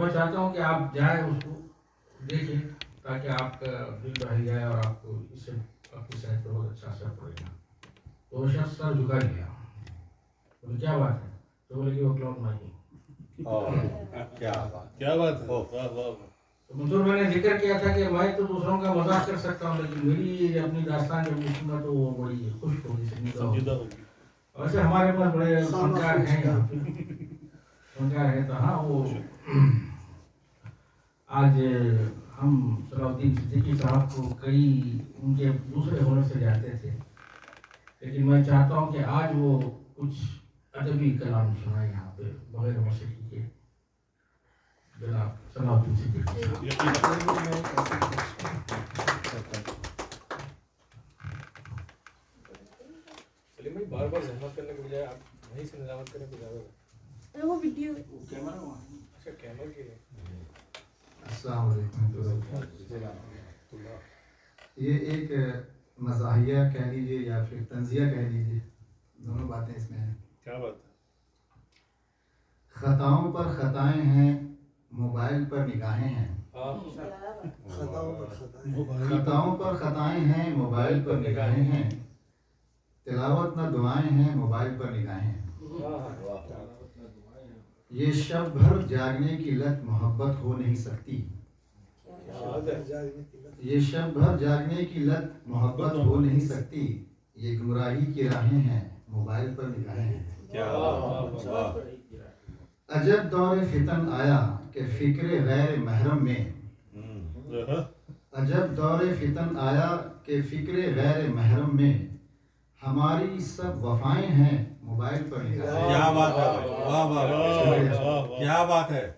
میں چاہتا ہوں کہ آپ جائیں اس کو دیکھیں تاکہ آپ کا دل بہل جائے اور آپ کو اس سے اپنی صحت پر بہت اچھا اثر پڑے گا. تو وہ شخص سر جھکا لیا. بولے کیا بات ہے؟ تو بولے کہ وہ کلاؤڈ مائننگ. کیا بات ہے. منصور میں نے ذکر کیا تھا کہ میں تو دوسروں کا مذاق کر سکتا ہوں لیکن میری اپنی داستان جب لکھوں تو وہ بڑی خشک ہوگی, سنجیدہ ہوگی. ویسے ہمارے پاس بڑے فنکار ہیں یہاں پہ, فنکار ہیں. تو ہاں وہ آج ہم صلاح الدین صدیقی صاحب کو کئی ان کے دوسرے ہونے سے جانتے تھے, لیکن میں چاہتا ہوں کہ آج وہ کچھ ادبی کلام سنائے یہاں پہ بغیر موسیقی کے. جناب صلاح الدین صدیقی سلیم بھائی بار بار زحمت کرنے کے بجائے آپ وہیں سے نظامت کرنے کو زیادہ ہے. وہ ویڈیو کیمرہ. اچھا کیمرہ کے لیے. السلام علیکم. یہ ایک مزاحیہ کہہ لیجیے یا پھر طنزیہ کہہ لیجیے, دونوں باتیں اس میں ہیں. کیا بات ہے. خطاؤں پر خطائیں ہیں, موبائل پر نگاہیں ہیں. خطاؤں پر خطائیں ہیں, موبائل پر نگاہیں ہیں. تلاوت نہ دعائیں ہیں, موبائل پر نگاہیں ہیں. یہ شب بھر جاگنے کی لت محبت ہو نہیں سکتی. یہ شب بھر جاگنے کی لت محبت ہو نہیں سکتی. یہ گمراہی کی راہیں ہیں, موبائل پر نگاہیں ہیں. عجب دور فتن آیا کہ فکر غیر محرم میں. عجب دور فتن آیا کہ فکر غیر محرم میں. ہماری سب وفائیں ہیں, موبائل پر نگاہیں. کیا بات ہے, واہ واہ, کیا بات ہے.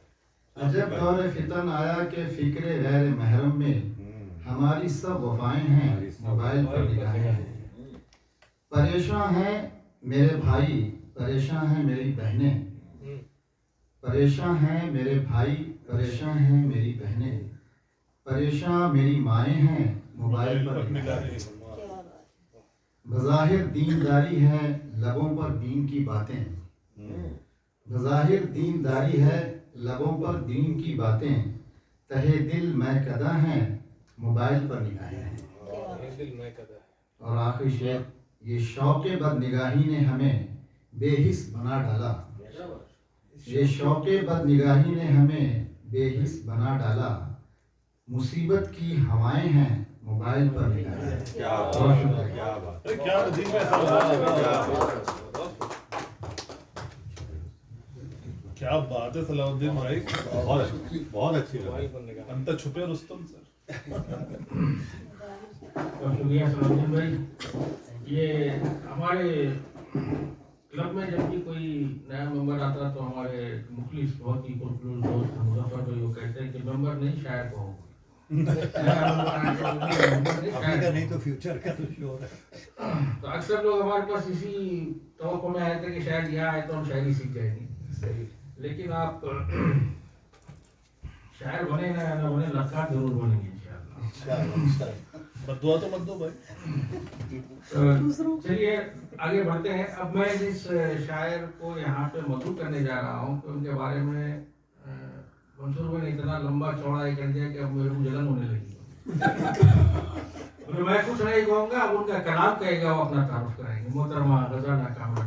عجب دور فتن آیا کہ فکر غیر محرم میں. ہماری سب وفائیں ہیں, موبائل پر نگاہیں ہیں. پریشان ہیں میرے بھائی, پریشان ہیں میری بہنیں. پریشان ہیں میرے بھائی, پریشان ہیں میری بہنیں. پریشان میری مائیں ہیں, موبائل پر نگاہیں ہیں. بظاہر دینداری ہے, لبوں پر دین کی باتیں. بظاہر دینداری ہے, لبوں پر دین کی باتیں. تہے دل میں کدہ ہیں, موبائل پر نگاہیں ہیں. اور آخری شعر, یہ شوق بد نگاہی نے ہمیں بے حس بنا ڈالا. یہ شوق بد نگاہی نے ہمیں بے حس بنا ڈالا. مصیبت کی ہوائیں ہیں, موبائل پر نگاہیں ہیں. کیا بات ہے صلاح الدین بھائی, بہت اچھی. انت چھپے رستم سر. شکریہ صلاح الدین بھائی. یہ ہمارے کلب میں جب بھی کوئی نیا ممبر آتا تو ہمارے مخلص بہت ہی پرکلوز دوست مظفر بھائی وہ کہتے ہیں کہ ممبر نہیں شاعر کو ہو. نہیں تو فیوچر کا تو شور ہے. تو اکثر لوگ ہمارے پاس اسی توقع میں آئے تھے کہ شاید یہاں آئے تو ہم شاعری سیکھ جائیں گے, لیکن آپ شاعر بنے نہ بنے, لطکار ضرور بنیں گے انشاءاللہ. بدعا تو مت دو بھائی. چلیے آگے بڑھتے ہیں. اب میں جس شاعر کو یہاں پہ مدعو کرنے جا رہا ہوں ان کے بارے میں منصور بھائی نے اتنا لمبا چوڑا کر دیا کہ اب میرے کو جلن ہونے لگی. میں کچھ نہیں کہوں گا, اب ان کا کلام کہے گا, وہ اپنا تعارف کرائیں گے. محترمہ غزہ ناکامہ.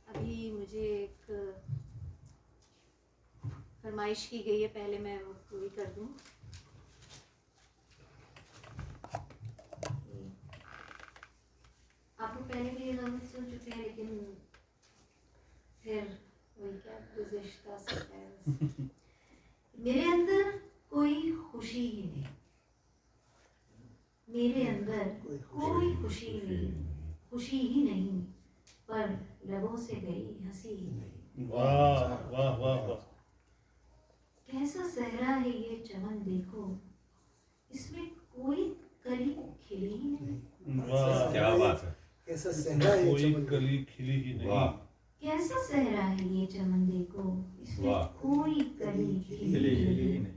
ابھی مجھے ایک فرمائش کی گئی ہے, پہلے میں وہ پوری کر دوں. آپ لوگ پہلے بھی یہ غلط سن چکے ہیں, لیکن پھر وہی کیا گزشتہ سکتا ہے. میرے اندر کوئی خوشی ہی نہیں, میرے اندر کوئی خوشی نہیں, خوشی ہی نہیں, پر لبوں سے گئی ہنسی ہی نہیں. واہ واہ واہ واہ. کیسا صحرا ہے یہ چمن دیکھو, اس میں کوئی کلی کھلی ہی نہیں. کیا بات ہے. کوئی کلی کھلی ہی نہیں. कैसा सहरा है ये चमन देखो, इसमें वाह। कोई कली खिली खिली नहीं। नहीं।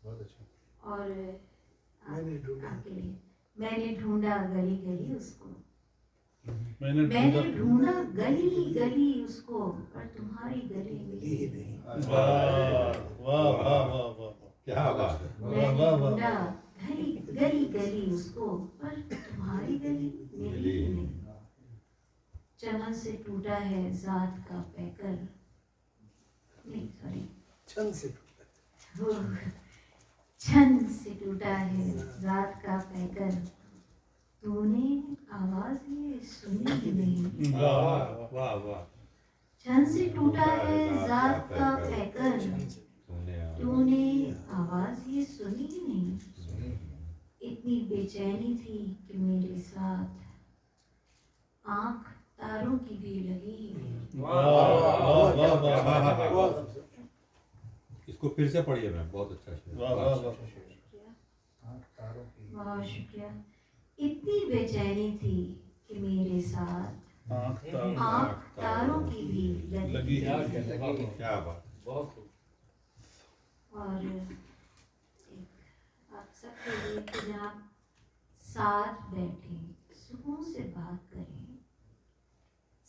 बहुत अच्छा। और आपके लिए मैंने ढूंढा गली गली उसको, मैंने ढूंढा गली गली उसको, पर तुम्हारी गली मिली नहीं। क्या बात है। मैंने ढूंढा गली गली गली उसको, पर तुम्हारी गली मिली नहीं। चमन से टूटा है जात का पैकर, नहीं सॉरी, छन से टूटा है जात का पैकर, तूने आवाज ये सुनी ही नहीं। वाह वाह वाह। छन से टूटा है जात का पैकर, तूने आवाज ये सुनी ही नहीं। इतनी बेचैनी थी कि मेरे साथ आंख तारों की भी लगी ही नहीं। इसको फिर से पढ़िए मैम, बहुत अच्छा शेर। बहुत शुक्रिया। इतनी बेचैनी थी कि मेरे साथ आंख तारों की भी लगी क्या ही नहीं। क्या बात। बहुत खूब। और एक आप सबके लिए कि जनाब साथ बैठे सुकून से बात करें,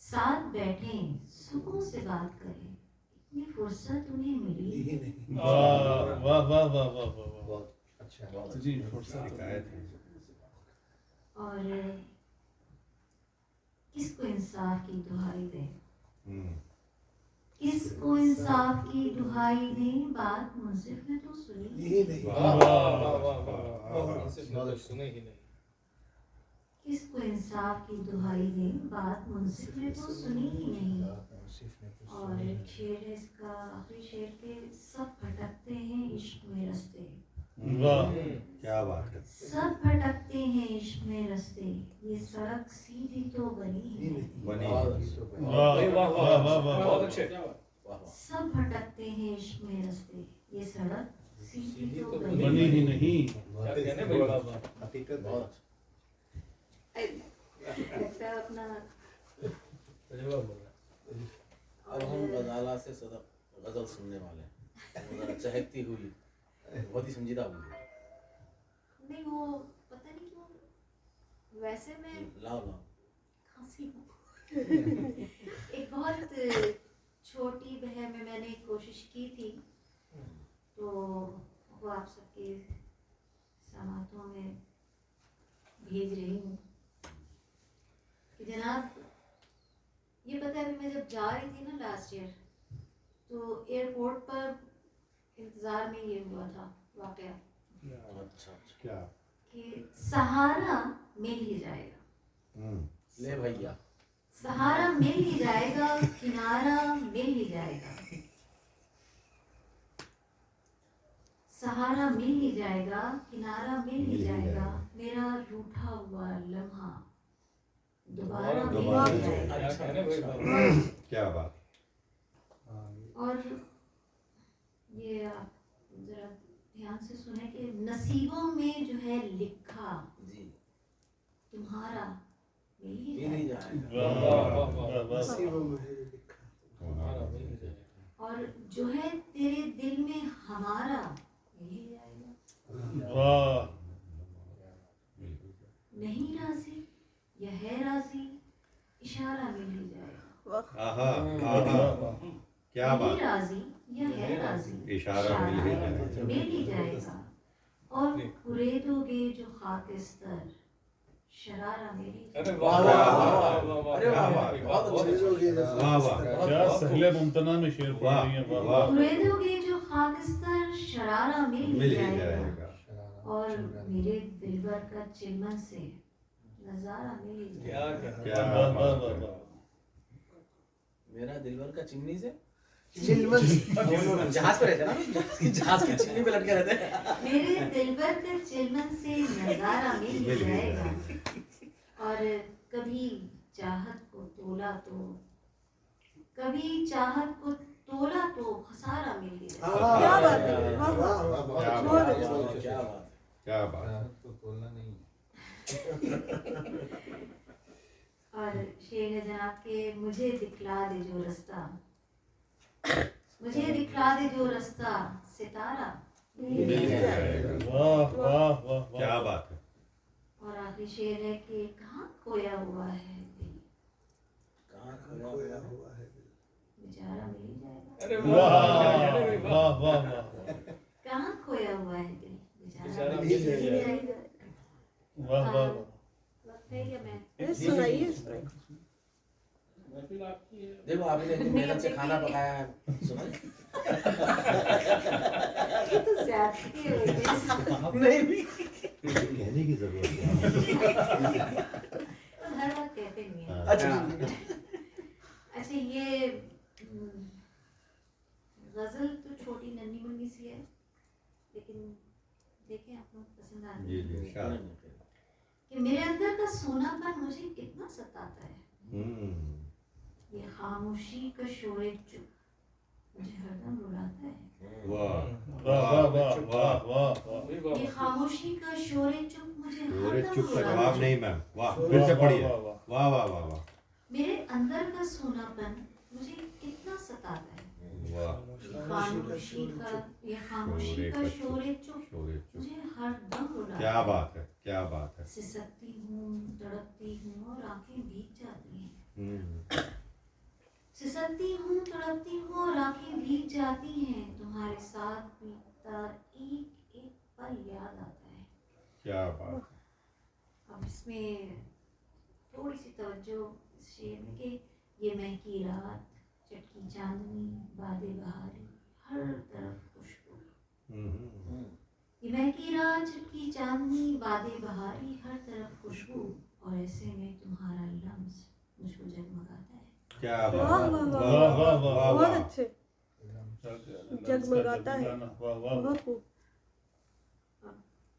साथ बैठे सुकून से बात करें, इतनी फुर्सत उन्हें मिली नहीं। बहुत अच्छा। शिकायत है। और किसको इंसाफ की दुहाई दें, किसको इंसाफ की दुहाई दें, बात मुंसिफ ने तो सुनी ही नहीं। सुने ही नहीं। किसको इंसाफ की दुहाई दें, बात मुंसिफ ने तो सुनी ही नहीं। और एक शेर है इसका, आखिरी शेर के, सब भटकते हैं इश्क में रस्ते, क्या बात है। सब भटकते हैं इश्क में रस्ते, ये सड़क सीधी तो बनी ही नहीं। बनी। बहुत अच्छे। सब भटकते हैं इश्क में रस्ते, ये सड़क सीधी तो बनी बनी ही नहीं। क्या कहने भाई बाबा। हकीकत है। लगता है अपना। तजुर्बा बोल रहा है। अब हम गजाला से सदक गजल सुनने वाले हैं। जरा चहकती हुई, बहुत ही संजीदा हुई। नहीं वो पता नहीं क्यों, वैसे मैं लाओ लाओ। खांसी हूँ। एक बहुत छोटी बहन में मैंने कोशिश की थी, तो वो आप सबके समातों में भेज रही हूँ कि जनाब ये पता है, अभी मैं जब जा रही थी ना लास्ट ईयर, तो एयरपोर्ट पर इंतज़ार में ये हुआ था वाकया अच्छा क्या कि सहारा मिल ही जाएगा, ले भैया। सहारा मिल ही जाएगा, किनारा मिल ही जाएगा, सहारा मिल ही जाएगा, किनारा मिल ही जाएगा, मेरा रूठा हुआ लम्हा दोबारा मिल ही जाएगा। क्या कहने भाई बाबा। क्या बात। और ये आप जरा ध्यान से सुने कि नसीबों में जो है लिखा जी तुम्हारा मिल ही ये नहीं जाएगा, जाएगा। हमारा मिल ही जाएगा। और जो है तेरे दिल में हमारा मिल ही जाएगा। नहीं राजी या है राजी, इशारा मिल ही जाएगा। आहा आहा। क्या नहीं बात। राजी या है राजी, इशारा मिल ही जाएगा। मिल ही जाएगा। और कुरेदोगे जो खाकिस्तर, शरारा मिल ही अरे जाएगा। वाह वाह वाह वाह वाह। अरे वाह, वाह बहुत अच्छे। वाह वाह। क्या सहले मुमतना में शेर पढ़ रही है। वाह। वाह कुरेदोगे जो खाकिस्तर, शरारा मिल मिल ही ही जाएगा। जाएगा। और मेरे दिलबर का चिलमन से नजारा मिल ही क्या जाएगा। कहने। क्या वाह बात वाह है। वाह। मेरा दिलबर का चिमनी से चिलमन जहाज पे रहते हैं ना, जहाज की चिमनी पे लटके रहते हैं। मेरे दिलबर का चिलमन से नजारा मिल ही मिल ही जाएगा। और कभी चाहत को तोला तो, कभी चाहत को तोला तो खसारा मिल ही जाएगा। क्या बात है, वाह वाह क्या बात। क्या बात। क्या बात। तो बोलना नहीं है। اور شعر ہے جناب کہ مجھے دکھلا دے جو رستہ، مجھے دکھلا دے جو رستہ ستارہ مل جائے گا۔ واہ واہ واہ کیا واہ، بات ہے، اور آخری شعر ہے کہ کہاں کھویا ہوا ہے دل، کہاں کھویا ہوا ہے دل۔ بیچارہ مل ہی جائے گا، ارے واہ واہ واہ واہ کہاں کھویا ہوا ہے دل، بیچارہ بیچارہ مل ہی مل ہی جائے گا۔ واہ واہ واہ۔ وقت ہے یا میں اے سنائیے دیکھو آپ نے اتنی محنت سے کھانا پکایا ہے، سنا یہ تو زیادتی ہو گئی، نہیں کہنے کی ضرورت ہے۔ ہر وقت کہتے نہیں ہیں۔ اچھا اچھا یہ غزل تو چھوٹی ننھی منی سی ہے، لیکن دیکھیں آپ کو پسند آ جی رہی ہے جی شاید کہ میرے اندر کا سونا پن مجھے کتنا ستاتا ہے، یہ خاموشی کا شور چپ مجھے ہر دم رلاتا ہے، واہ واہ واہ واہ واہ واہ واہ۔ یہ خاموشی کا شور چپ مجھے ہر پورے دم چپ کا رلاتا جواب ہے، نہیں میم، واہ پھر سے پڑھیے، واہ واہ واہ واہ واہ واہ میرے اندر کا سونا پن مجھے کتنا ستاتا ہے، واہ، یہ خاموشی کا شور چپ شورے چپ، مجھے ہر دم رلاتا کیا ہے، بات ہے، کیا بات ہے۔ سسکتی ہوں تڑپتی ہوں اور آنکھیں بھیگ جاتی ہیں، سسکتی ہوں تڑپتی ہوں اور آنکھیں بھیگ جاتی ہیں، تمہارے ساتھ بیتتا ایک ایک پل یاد آتا ہے۔ کیا بات ہے، اب اس میں تھوڑی سی توجہ اس شعر میں کہ یہ مہکی رات چٹکی چاندنی باد بہاری ہر طرف خوشبو، یہ مہکی رات چٹکی چاندنی باد بہاری ہر طرف خوشبو، اور ایسے میں تمہارا لمس مجھ کو جگمگاتا ہے۔ کیا واہ بات واہ ہے، واہ، واہ واہ واہ، بہت اچھے، جگمگاتا ہے، واہ واہ، بہت خوب۔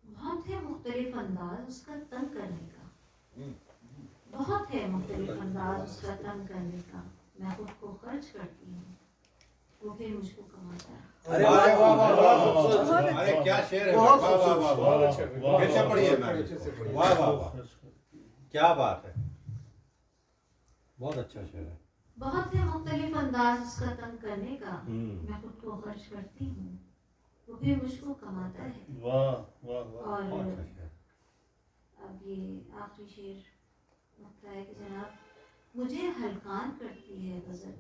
بہت ہے مختلف انداز اس کا تنگ کرنے کا، بہت ہے مختلف انداز اس کا تنگ کرنے کا، میں خود کو خرچ کرتی ہوں وہ پھر مجھ کو کماتا ہے۔ ارے واہ واہ واہ واہ، بہت خوبصورت، اچھا۔ ارے کیا شعر ہے، بہت واہ واہ واہ بہت واہ، اچھا، پھر سے پڑھیے میم، واہ واہ واہ، کیا بات ہے، بہت اچھا شعر ہے۔ بہت ہے مختلف انداز اس کا تنگ کرنے کا، میں خود کو خرچ کرتی ہوں وہ پھر مجھ کو کماتا ہے۔ واہ واہ واہ، اور بہت اچھا شعر ہے۔ اب یہ آخری شعر لگتا ہے کہ جناب مجھے ہلکان کرتی ہے غزل،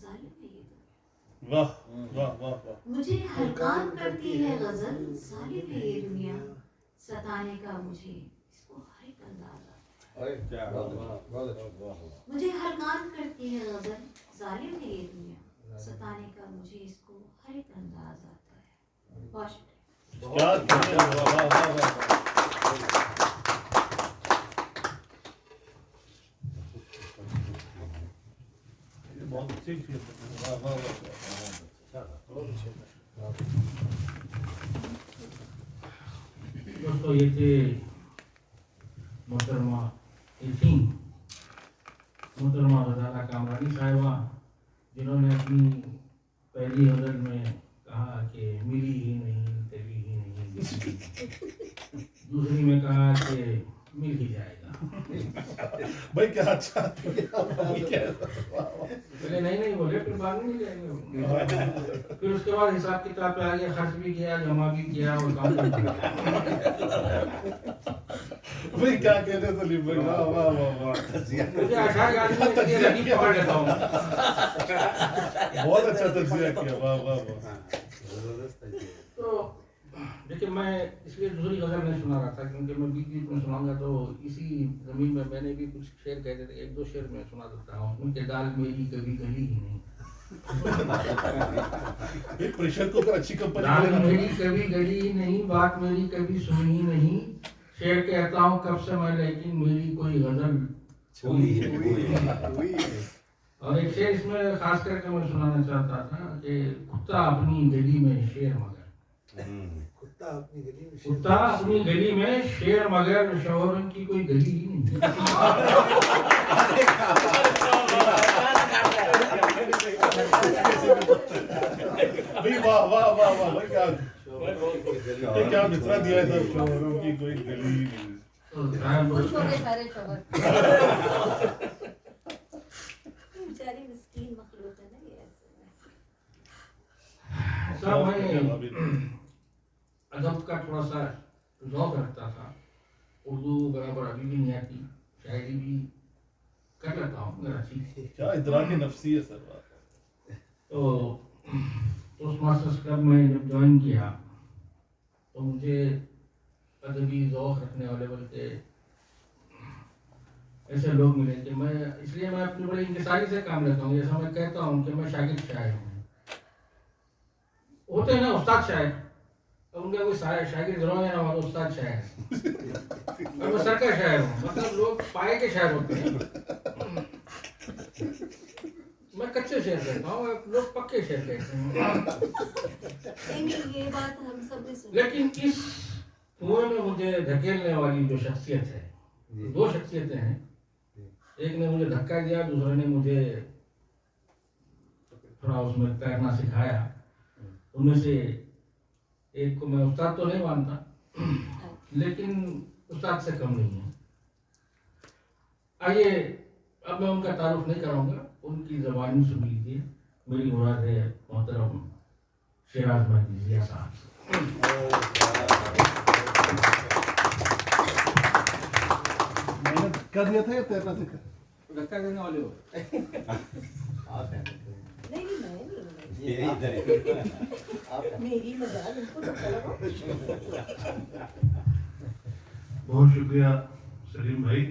ظالم ہے یہ تو، واہ واہ واہ واہ، مجھے ہلکان کرتی ہے غزل، ظالم ہے یہ دنیا، ستانے کا مجھے اس کو ہر ایک انداز آتا ہے، کیا بات ہے، مجھے ہلکان کرتی ہے غزل، ظالم ہے یہ دنیا، ستانے کا مجھے اس کو ہر ایک انداز آتا ہے۔ بہت شکریہ۔ کیا شعر ہے، واہ واہ واہ واہ۔ یہ بہت اچھی شعر ہے، واہ واہ واہ۔ دوستو یہ تھے محترمہ یہ تھیں محترمہ غزالہ کامرانی صاحبہ، جنہوں نے اپنی پہلی غزل میں کہا کہ ملی ہی نہیں کبھی ہی نہیں دکھی، دوسری میں کہا کہ مل ہی جائے گا، بھائی کیا اچھا، بولے نہیں بولے پھر بعد میں مل جائے گا، پھر اس کے بعد حساب کتاب پہ آگے خرچ بھی کیا جمع بھی کیا اور کام بھی کیا۔ بھائی کیا کہتے ہیں سلیم بھائی، واہ واہ واہ واہ، مجھے اشعار یاد نہیں ہے، یہ رقیب پکڑ لیتا ہوں۔ بہت اچھا تجزیہ کیا، واہ واہ واہ۔ تو دیکھیں میں اس لیے دوسری غزل نہیں سنا رہا تھا کیونکہ میں بیچ بیچ میں سناؤں گا تو اسی زمین میں نے بھی کچھ شعر کہتے تھے، ایک دو شعر میں سنا دیتا ہوں، ان کے دال میری کبھی گلی ہی نہیں، پریشر کوکر اچھی دال کمپنی، میری کبھی گلی ہی نہیں، بات میری کبھی سنی نہیں، شعر کہتا ہوں کب سے میں لیکن میری کوئی غزل اور ایک شعر اس میں خاص کر کے میں سنانا چاہتا تھا کہ کتا اپنی گلی میں شیر مگر، کتا اپنی گلی میں کتا اپنی گلی میں شیر مگر شوہر ان کی کوئی گلی ہی نہیں۔ بھائی واہ واہ واہ واہ، بھائی کیا کیا مصرع دیا ہے سب، شوہروں کی کوئی گلی نہیں۔ तो साहब खुश हो गए सारे शोहर। बेचारी मिस्कीन मखलूक है ना ये ऐसे में। साहब मैं अदब का थोड़ा सा शौक रखता था, उर्दू बराबर अभी भी नहीं आती, शायरी भी कर लेता हूँ मेरा ठीक। क्या इदराक नफ्सी है सर बात। तो उस मास्टर्स क्लब में जब ज्वाइन किया तो मुझे अदबी ज़ौक़ रखने वाले बल्कि ऐसे लोग मिले कि इसलिए मैं अपनी बड़ी इंतसारी से काम लेता हूँ। जैसा मैं कहता हूँ कि मैं शागिर्द शायर हूँ, होते हैं ना उस्ताद शायर, तो उनका कोई शागिर्द रहो या ना हो तो उस्ताद शायर, और मैं सरका शायर हूँ, मतलब लोग पाए के शायर होते हैं, मैं कच्चे शेर कहता हूँ, लोग पक्के शेर कहते हैं। नहीं ये बात हम सब ने सुनी। लेकिन इस कुएं में मुझे धकेलने वाली जो शख्सियत है, दो शख्सियतें हैं, एक ने मुझे धक्का दिया, दूसरे ने मुझे थोड़ा उसमें तैरना सिखाया। उनमें से एक को मैं उस्ताद तो नहीं मानता, लेकिन उस्ताद से कम नहीं है। आइए अब मैं उनका तारुफ नहीं कराऊंगा, उनकी ज़बानी सुन लीजिए। मेरी मुराद है मोहतरम शेराज महदी जिया साहब। मैंने धक्का दिया था या तैरना सिखा? धक्का देने वाले हो। नहीं मैं नहीं, ये इधर मेरी मजाक इनको तो लगाओ। बहुत शुक्रिया सलीम भाई,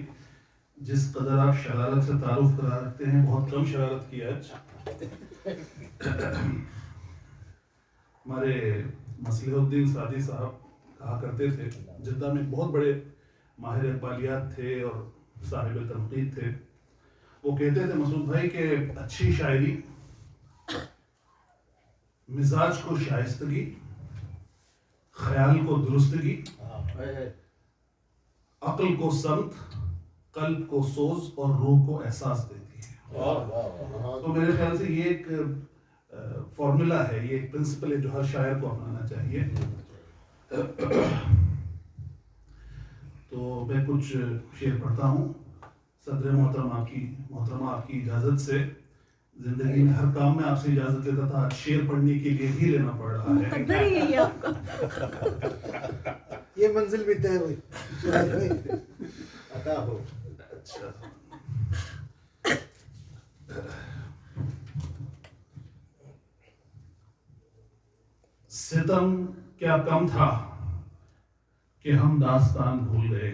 जिस कदर आप शरारत से तारुफ करा रखते हैं, बहुत कम शरारत की आज। हमारे मसलिहुद्दीन सादी साहब कहा करते थे, जिद्दा में बहुत बड़े माहिर इक़बालियात थे और साहिब तनक़ीद थे। वो कहते थे मसूद भाई कि अच्छी शायरी मिजाज को शाइस्तगी, ख्याल को दुरुस्तगी, अक्ल को समत, कल्ब को सोज और रूह को एहसास देती है। तो मेरे ख्याल से ये एक फॉर्मूला है, ये एक प्रिंसिपल है जो हर शायर को अपनाना चाहिए। तो मैं कुछ शेर पढ़ता हूँ। सदर मोहतरमा आपकी इजाज़त से, जिंदगी में हर काम में आपसे इजाज़त लेता था, आज शेर पढ़ने के लिए भी लेना पड़ रहा है। मुकद्दर ही है ये आपका। ये मंजिल भी तय हुई, अता हो। अच्छा, सितम क्या कम था कि हम दास्तान भूल गए।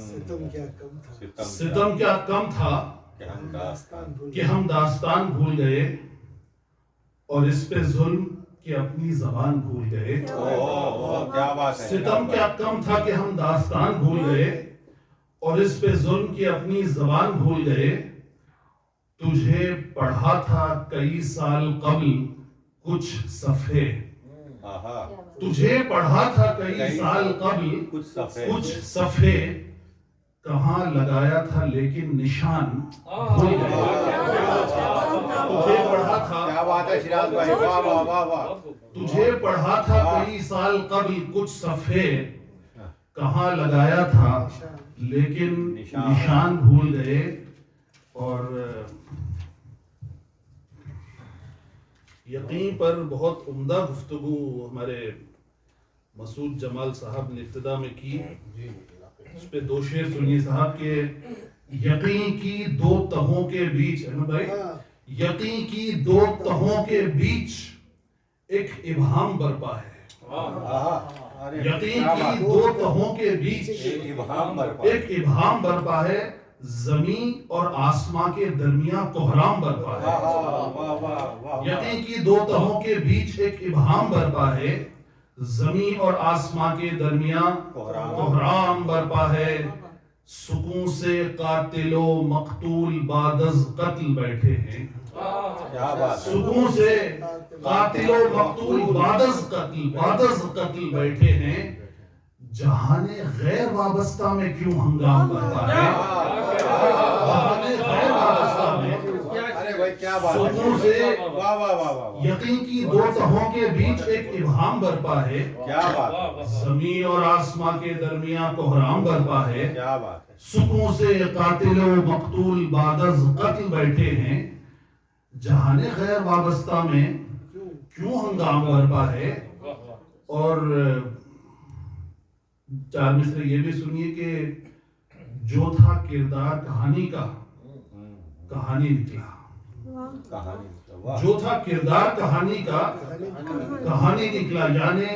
सितम क्या कम था, सितम क्या कम था दास्तान भूल कि हम दास्तान भूल गए, और इस पे जुल्म कि अपनी जबान भूल गए। क्या बात है। सितम क्या कम था कि हम दास्तान भूल गए, और इस पे जुल्म की अपनी जबान भूल गए। तुझे पढ़ा था कई साल कबल कुछ सफ़े, तुझे पढ़ा था कई साल कबल कुछ सफ़े, कहाँ लगाया था लेकिन निशान भूल गए। तुझे पढ़ा था, क्या बात है शिराज भाई, वाह वाह वाह वाह। तुझे पढ़ा था कई साल कबल कुछ सफ़े, कहाँ लगाया था लेकिन निशान भूल गए। और यकीन पर बहुत उम्दा गुफ्तगू हमारे मसूद जमाल साहब ने इब्तिदा में की। उस पे दो शेर सुनिए साहब के। यकीन की दो तहों के बीच, अहमद भाई, यकीन की दो तहों के बीच एक इबहाम बरपा है। यकीन की दो तहों के बीच एक इबहाम बरपा है, जमीन और आसमां के दरमियान कोहराम बरपा है। यकीन की दो तहों के बीच एक इबहाम बरपा है, जमीन और आसमां के दरमियान कोहराम बरपा है। सुकून से कातिलो मकतूल बादज कत्ल बैठे हैं। सुकून से कातिलो मकतूल बादज कत्ल बैठे हैं। जहाने गैर वाबस्ता में क्यों हंगाम बरपा है। जहाने गैर वाबस्ता में क्या बात है सुकून से वाह वाह वाह वाह यकीन की दो तहों के बीच एक इबहाम बरपा है, क्या बात है जमीन और आसमां के दरमियान कोहराम बरपा है। क्या बात है सुकून से कातिल व मकतूल बादज कत्ल बैठे हैं, जहाने खैर वाबस्ता में क्यों हंगाम बरपा है। और चार मिसरे ये भी सुनिए कि जो था किरदार कहानी का कहानी निकला, कहानी वाह जो था किरदार कहानी का कहानी निकला, यानी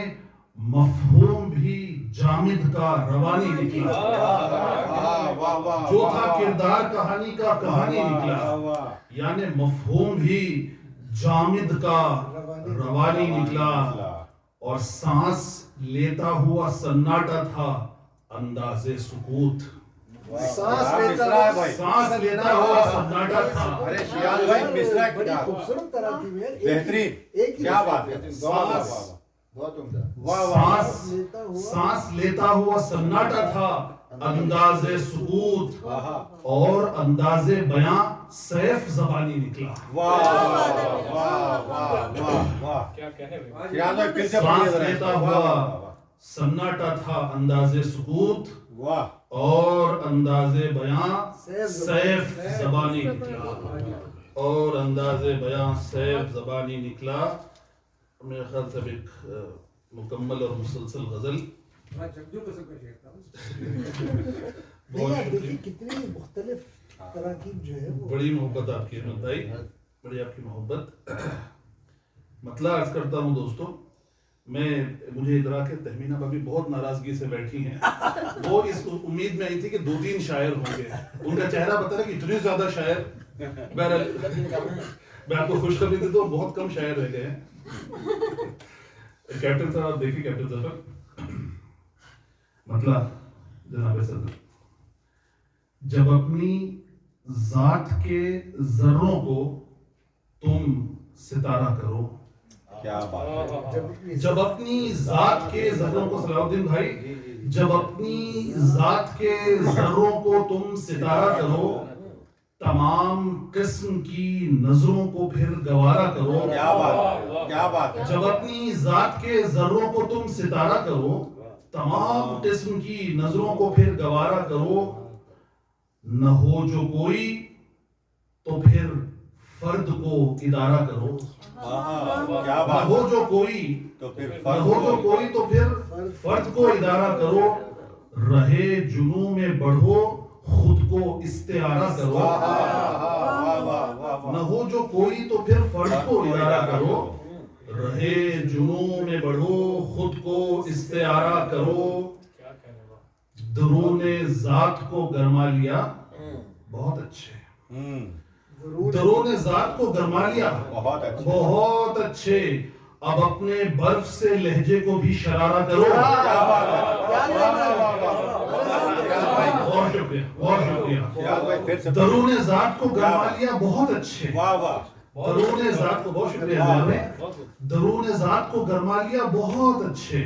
मफहूम भी जामिद का रवानी निकला। वाह वाह जो था किरदार कहानी का कहानी निकला, वाह यानी मफहूम भी जामिद का रवानी निकला। और सांस लेता हुआ सन्नाटा था अंदाज़े सुकूत, सांस लेता मिसरा है भाई सांस लेता हुआ सन्नाटा था। अरे शियाज भाई मिसरा बड़ी क्या खूबसूरत तराकीब है। बेहतरीन एक ही क्या बात है वाह वाह सांस बहुत उम्दा। वाह वाह सांस लेता हुआ सन्नाटा था अंदाज़े सुकूत, वाह और अंदाज़े बयां सैफ ज़बानी निकला। वाह वाह वाह वाह वाह क्या कहने भाई शियाज भाई फिर से सांस पढ़िए जरा लेता इसको। वाह, हुआ वाह, वाह, सन्नाटा था अंदाज़े सुकूत, वाह और अंदाज़े बयां सैफ ज़बानी निकला, और अंदाज़े बयां सैफ ज़बानी निकला। मेरे ख्याल से एक मुकम्मल और मुसलसल गज़ल। नहीं आप देखिए कितनी मुख्तलिफ तराकीब जो है वो बड़ी मोहब्बत आपकी अहमद भाई, बड़ी आपकी मोहब्बत। मतलब अर्ज करता हूँ दोस्तों, मुझे इधर के तहमीना भाभी बहुत नाराजगी से बैठी हैं। वो इस उम्मीद में आई थी कि 2-3 शायर होंगे, उनका चेहरा बता रहा कि इतने ज्यादा शायर। बहरहाल मैं आपको खुशखबरी देता हूँ, बहुत कम शायर रह गए हैं। कैप्टन साहब आप देखिए, कैप्टन जफर मतलब जनाब सदर, जब अपनी जात के जर्रों को तुम सितारा करो, क्या बात है जब अपनी जात के जर्रों को, सलाउद्दीन भाई, जब अपनी जात के जर्रों को तुम सितारा करो, तमाम किस्म की नजरों को फिर गवारा करो। क्या बात है क्या बात है जब अपनी जात के जर्रों को तुम सितारा करो, तमाम किस्म की नजरों को फिर गवारा करो। न हो जो कोई तो फिर फर्द को इदारा करो, क्या न बात हो जो कोई तो फिर न हो जो कोई तो फिर फर्द को इदारा करो। रहे जुनू में बढ़ो, खुद को इस्तेआरा करो। न हो जो कोई तो फिर फर्द को इदारा करो। रहे जुनू में बढ़ो, खुद को इस्तेआरा करो। क्या कहने वाह दरूने जात को गरमा लिया, बहुत अच्छे। दरूने जात को गरमा लिया, बहुत अच्छे बहुत अच्छे। अब अपने बर्फ से लहजे को भी शरारा करो। क्या बात है बहुत शुक्रिया, बहुत शुक्रिया। शियाज भाई फिर से दरूने जात को गरमा लिया, बहुत अच्छे। वाह वाह दरूने जात को, बहुत शुक्रिया वाह, जनाब। बहुत खूब। दरूने जात को गरमा लिया, बहुत अच्छे।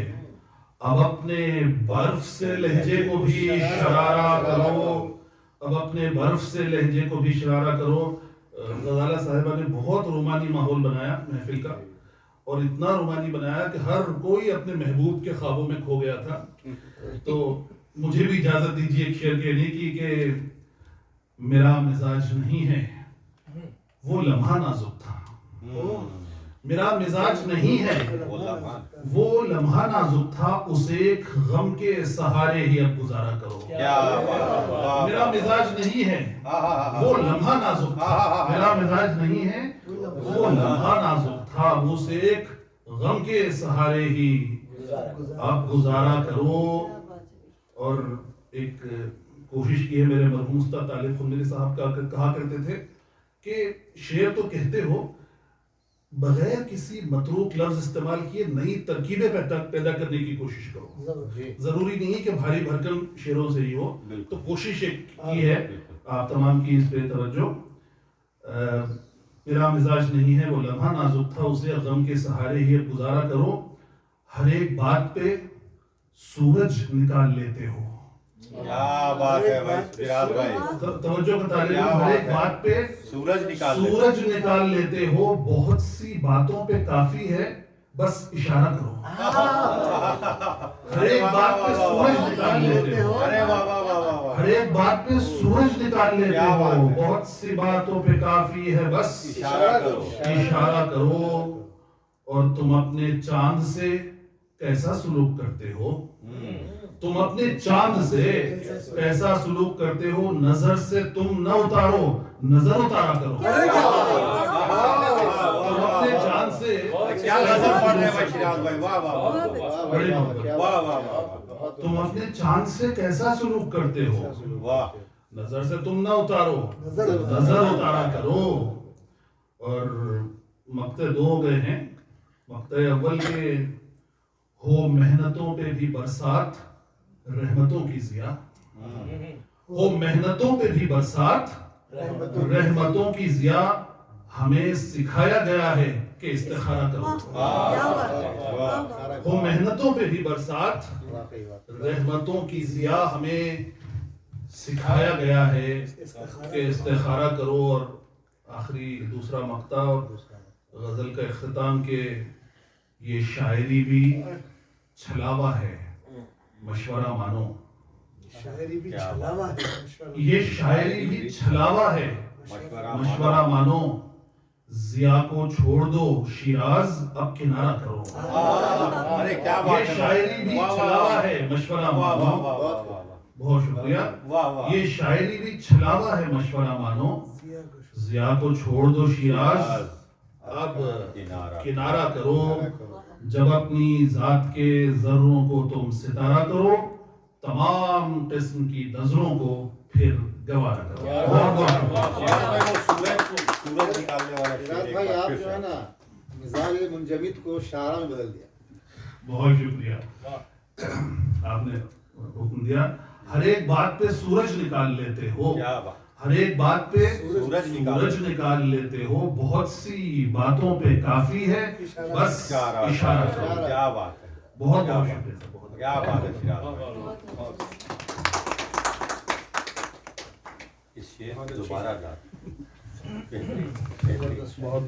अब अपने बर्फ से लहजे को भी शरारा करो। अब अपने बर्फ से लहजे को भी शरारा करो। गजाला साहिबा ने बहुत रोमानी माहौल बनाया महफिल का, और इतना रोमानी बनाया कि हर कोई अपने महबूब के ख्वाबों में खो गया था। तो मुझे भी इजाजत दीजिए एक शेर कहने की कि मेरा मिजाज नहीं है वो लम्हा नाजुक था। मेरा मिजाज नहीं है वो लम्हा नाजुक था, उसे एक गम के सहारे ही अब गुजारा करो। क्या बात मेरा मिजाज नहीं है वो लम्हा नाजुक था, मेरा मिजाज नहीं है वो लम्हा नाजुक था, उसे एक गम के सहारे ही आप गुजारा करो। और एक कोशिश की है मेरे मरहूम उस्ताद तालिब खुंदरी साहब का, कहा करते थे कि शेर तो कहते हो, बगैर किसी मतरूक लफ्ज इस्तेमाल किए नई तरकीबें पैदा करने की कोशिश करो। जरूरी नहीं है कि भारी भरकम शेरों से ही हो, तो कोशिश एक की है आप तमाम की इस पे तवज्जो। मेरा मिजाज नहीं है वो लम्हा नाजुक था, उसे गम के सहारे ही अब गुजारा करो। हर एक बात पे सूरज निकाल लेते हो, کیا بات ہے بھائی فراز بھائی، توجہ کا طالب کیا علم، ہر ایک بات ہے۔ بات پہ سورج نکال دے۔ سورج نکال لیتے ہو، بہت سی باتوں پہ کافی ہے بس اشارہ کرو۔ ہر ایک بات پہ سورج نکال لیتے ہو، ارے واہ واہ واہ واہ واہ، ہر ایک بات پہ سورج نکال لیتے کیا بات ہو، ہے۔ بہت سی باتوں پہ کافی ہے بس اشارہ کرو۔ اشارہ کرو۔ اور تم اپنے چاند سے کیسا سلوک کرتے ہو؟ تم اپنے چاند سے کیسا سلوک کرتے ہو؟ نظر سے تم نہ اتارو، نظر اتارا کرو۔ تم اپنے چاند سے کیا غزل پڑھ رہے ہیں بھائی فراز بھائی، واہ واہ واہ بڑی محبت۔ واہ واہ واہ تم اپنے چاند سے کیسا سلوک کرتے ہو؟ واہ، نظر سے تم نہ اتارو، نظر اتارا کرو۔ اور مقطع دو ہو گئے ہیں۔ مقطع اول کے ہو محنتوں پہ بھی برسات رحمتوں کی ضیا، ہو محنتوں پہ بھی برسات رحمتوں کی ضیا، ہمیں سکھایا گیا ہے کہ استخارہ کرو۔ ہو محنتوں پہ بھی برسات رحمتوں کی ضیا، ہمیں سکھایا گیا ہے کہ استخارہ کرو۔ اور آخری دوسرا مقطع اور غزل کا اختتام کہ یہ شاعری بھی چھلاوا ہے، مشورہ مانو۔ شاعری بھی چھلاوا ہے، یہ شاعری بھی چھلاوا ہے، مشورہ مانو۔ ضیا کو چھوڑ دو شیراز، اب کنارہ کرو۔ ارے کیا بات یہ ہے، شاعری بھی چھلاوا ہے، مشورہ واہ واہ مانو۔ واہ واہ واہ، بہت شکریہ۔ واہ واہ، یہ شاعری بھی چھلاوا ہے، مشورہ مانو۔ ضیا کو چھوڑ دو شیراز، اب کنارہ کرو۔ جب اپنی ذات کے ذروں کو تم ستارہ کرو، تمام قسم کی نظروں کو پھر گوارا کرو۔ بہت بہت شکریہ۔ سورج نکالنے والا شعر فراز ایک بھائی بار آپ پھر جو ہے سے۔ نا مزاج منجمد کو شاعرہ میں بدل دیا۔ بہت شکریہ، آپ نے حکم دیا۔ ہر ایک بات پہ سورج نکال لیتے ہو، کیا بات، ہر ایک بات پہ سورج سورج نکال لیتے ہو، بہت سی باتوں پہ کافی ہے بس اشارہ کرو۔ کیا بات ہے، بہت بہت شکریہ سر، بہت کیا بات ہے فراز بھائی، اس شعر میں دوبارہ گا۔ بہت